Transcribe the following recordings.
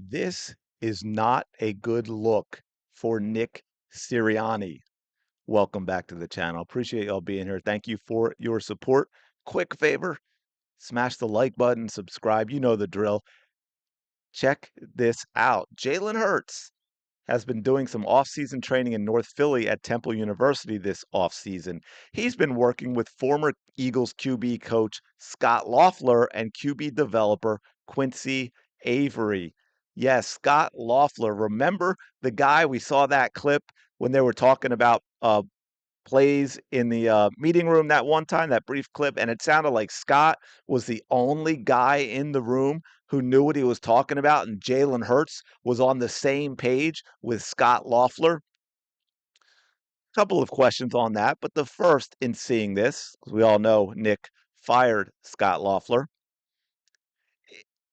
This is not a good look for Nick Sirianni. Welcome back to the channel. Appreciate y'all being here. Thank you for your support. Quick favor, smash the like button, subscribe. You know the drill. Check this out. Jalen Hurts has been doing some off-season training in North Philly at Temple University this off-season. He's been working with former Eagles QB coach Scott Loeffler and QB developer Quincy Avery. Yes, Scott Loeffler. Remember the guy we saw that clip when they were talking about plays in the meeting room that one time, that brief clip, and it sounded like Scott was the only guy in the room who knew what he was talking about, and Jalen Hurts was on the same page with Scott Loeffler. Couple of questions on that, but the first in seeing this, because we all know Nick fired Scott Loeffler.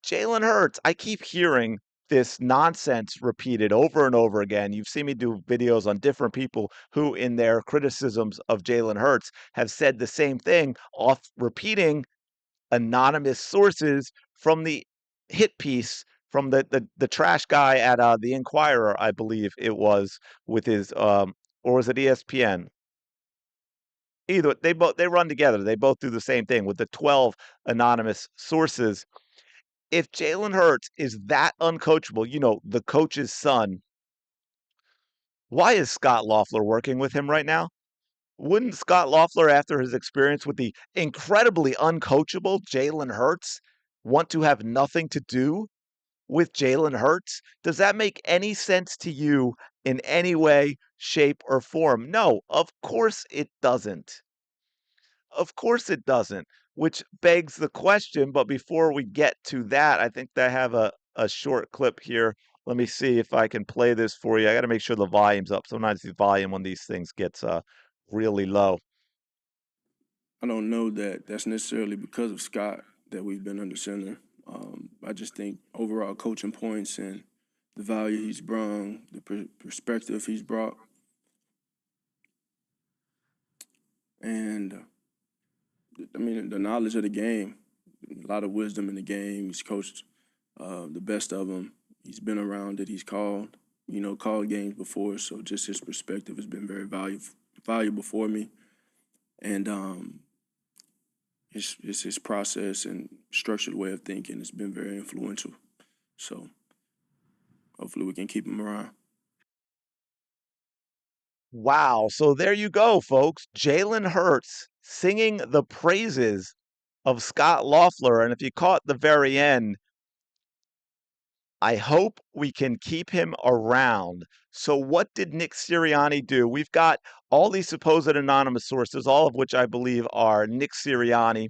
Jalen Hurts, I keep hearing this nonsense repeated over and over again. You've seen me do videos on different people who, in their criticisms of Jalen Hurts, have said the same thing, off repeating anonymous sources from the hit piece from the trash guy at the Inquirer, I believe it was, with his or was it ESPN? Either they run together. They both do the same thing with the 12 anonymous sources. If Jalen Hurts is that uncoachable, the coach's son, why is Scott Loeffler working with him right now? Wouldn't Scott Loeffler, after his experience with the incredibly uncoachable Jalen Hurts, want to have nothing to do with Jalen Hurts? Does that make any sense to you in any way, shape, or form? No, of course it doesn't. Of course it doesn't, which begs the question, but before we get to that, I think I have a short clip here. Let me see if I can play this for you. I gotta make sure the volume's up. Sometimes the volume on these things gets, really low. I don't know that that's necessarily because of Scott that we've been under center. I just think overall coaching points and the value he's brought, the perspective he's brought, and I mean the knowledge of the game, a lot of wisdom in the game. He's coached the best of them. He's been around it. He's called games before. So just his perspective has been very valuable for me, and his process and structured way of thinking has been very influential. So hopefully we can keep him around. Wow. So there you go, folks. Jalen Hurts singing the praises of Scott Loeffler. And if you caught the very end, I hope we can keep him around. So what did Nick Sirianni do? We've got all these supposed anonymous sources, all of which I believe are Nick Sirianni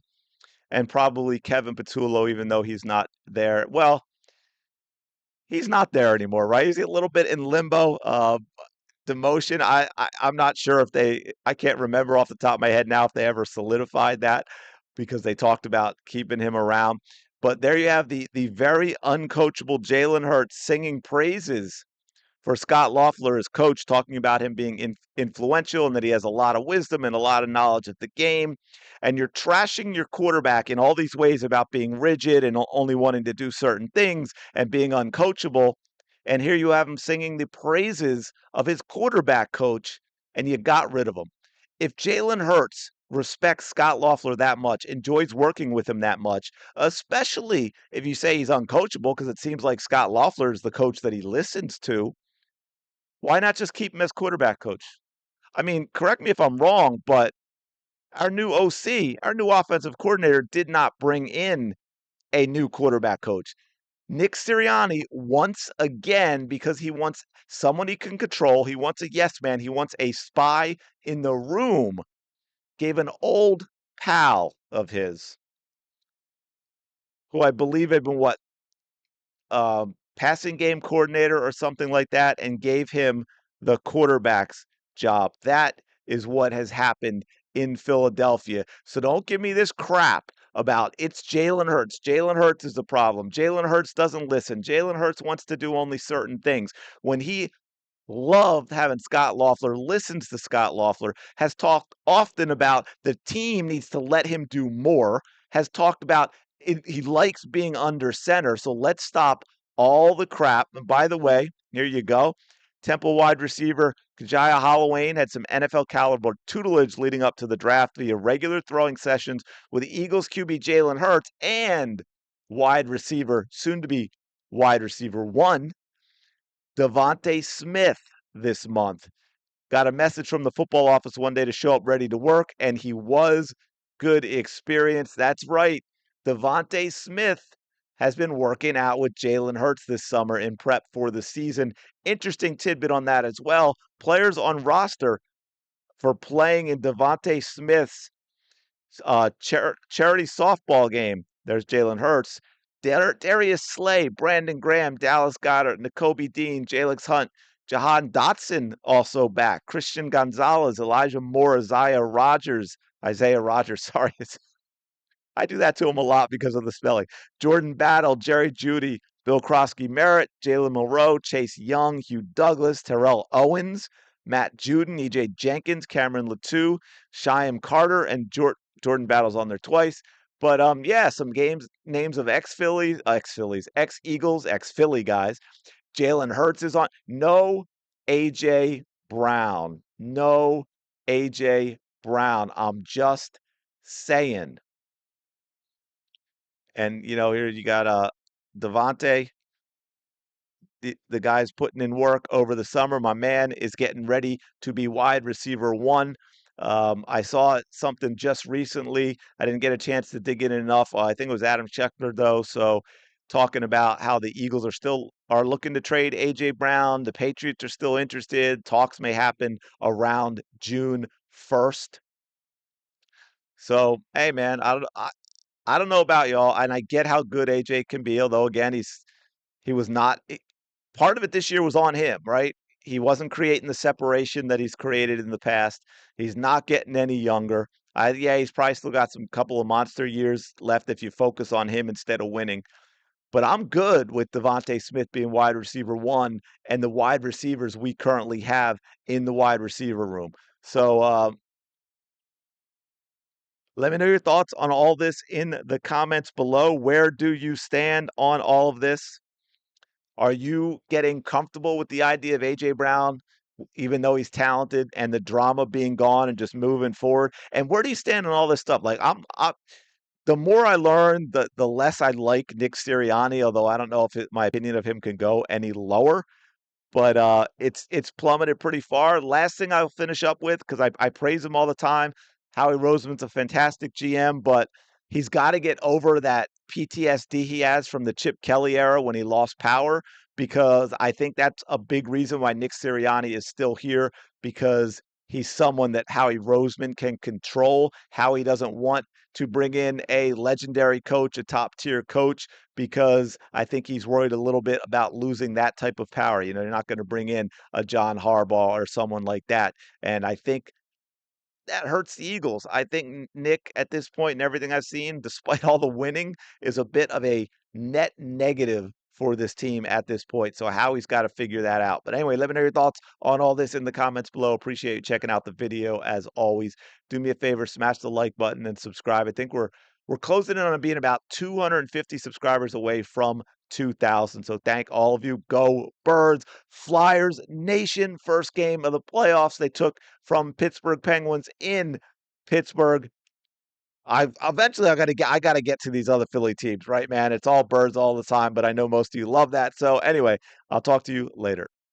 and probably Kevin Patullo, even though he's not there. Well, he's not there anymore, right? He's a little bit in limbo. Demotion. I'm not sure if I can't remember off the top of my head now if they ever solidified that because they talked about keeping him around. But there you have the very uncoachable Jalen Hurts singing praises for Scott Loeffler as coach, talking about him being influential and that he has a lot of wisdom and a lot of knowledge of the game. And you're trashing your quarterback in all these ways about being rigid and only wanting to do certain things and being uncoachable. And here you have him singing the praises of his quarterback coach, and you got rid of him. If Jalen Hurts respects Scott Loeffler that much, enjoys working with him that much, especially if you say he's uncoachable, because it seems like Scott Loeffler is the coach that he listens to, why not just keep him as quarterback coach? I mean, correct me if I'm wrong, but our new OC, our new offensive coordinator, did not bring in a new quarterback coach. Nick Sirianni, once again, because he wants someone he can control, he wants a yes man, he wants a spy in the room, gave an old pal of his, who I believe had been passing game coordinator or something like that, and gave him the quarterback's job. That is what has happened in Philadelphia. So don't give me this crap about it's Jalen Hurts. Jalen Hurts is the problem. Jalen Hurts doesn't listen. Jalen Hurts wants to do only certain things. When he loved having Scott Loeffler, listens to Scott Loeffler, has talked often about the team needs to let him do more, has talked about he likes being under center. So let's stop all the crap. And by the way, here you go. Temple wide receiver Kajaya Holloway had some NFL caliber tutelage leading up to the draft via regular throwing sessions with Eagles QB Jalen Hurts and wide receiver, soon to be wide receiver one, Devontae Smith this month. Got a message from the football office one day to show up ready to work, and he was. Good experience. That's right. Devontae Smith has been working out with Jalen Hurts this summer in prep for the season. Interesting tidbit on that as well. Players on roster for playing in Devontae Smith's charity softball game. There's Jalen Hurts, Darius Slay, Brandon Graham, Dallas Goedert, N'Kobe Dean, Jalex Hunt, Jahan Dotson also back, Christian Gonzalez, Elijah Moore, Isaiah Rogers, sorry. I do that to him a lot because of the spelling. Jordan Battle, Jerry Jeudy, Bill Krosky Merritt, Jalen Monroe, Chase Young, Hugh Douglas, Terrell Owens, Matt Juden, EJ Jenkins, Cameron Latou, Shyam Carter, and Jordan Battle's on there twice. But yeah, some names of ex-Eagles, ex-Philly guys. Jalen Hurts is on. No AJ Brown. No AJ Brown. I'm just saying. And here you got Devontae, the guy's putting in work over the summer. My man is getting ready to be wide receiver one. I saw something just recently. I didn't get a chance to dig in enough. I think it was Adam Schefter though. So talking about how the Eagles are looking to trade AJ Brown. The Patriots are still interested. Talks may happen around June 1st. So hey man, I don't know about y'all, and I get how good AJ can be, although again he was not part of it this year was on him, right? He wasn't creating the separation that he's created in the past. He's not getting any younger. Yeah, he's probably still got some couple of monster years left if you focus on him instead of winning. But I'm good with Devontae Smith being wide receiver one and the wide receivers we currently have in the wide receiver room. So let me know your thoughts on all this in the comments below. Where do you stand on all of this? Are you getting comfortable with the idea of AJ Brown, even though he's talented, and the drama being gone and just moving forward? And where do you stand on all this stuff? Like the more I learn, the less I like Nick Sirianni. Although I don't know if my opinion of him can go any lower. But it's plummeted pretty far. Last thing I'll finish up with, because I praise him all the time. Howie Roseman's a fantastic GM, but he's got to get over that PTSD he has from the Chip Kelly era when he lost power, because I think that's a big reason why Nick Sirianni is still here, because he's someone that Howie Roseman can control. Howie doesn't want to bring in a legendary coach, a top tier coach, because I think he's worried a little bit about losing that type of power. You're not going to bring in a John Harbaugh or someone like that. And I think that hurts the Eagles. I think Nick, at this point and everything I've seen, despite all the winning, is a bit of a net negative for this team at this point. So Howie's got to figure that out. But anyway, let me know your thoughts on all this in the comments below. Appreciate you checking out the video as always. Do me a favor, smash the like button and subscribe. I think we're closing in on being about 250 subscribers away from 2,000. So thank all of you. Go Birds. Flyers Nation, first game of the playoffs. They took from Pittsburgh Penguins in Pittsburgh. I gotta get to these other Philly teams, right, man? It's all Birds all the time, but I know most of you love that. So anyway, I'll talk to you later.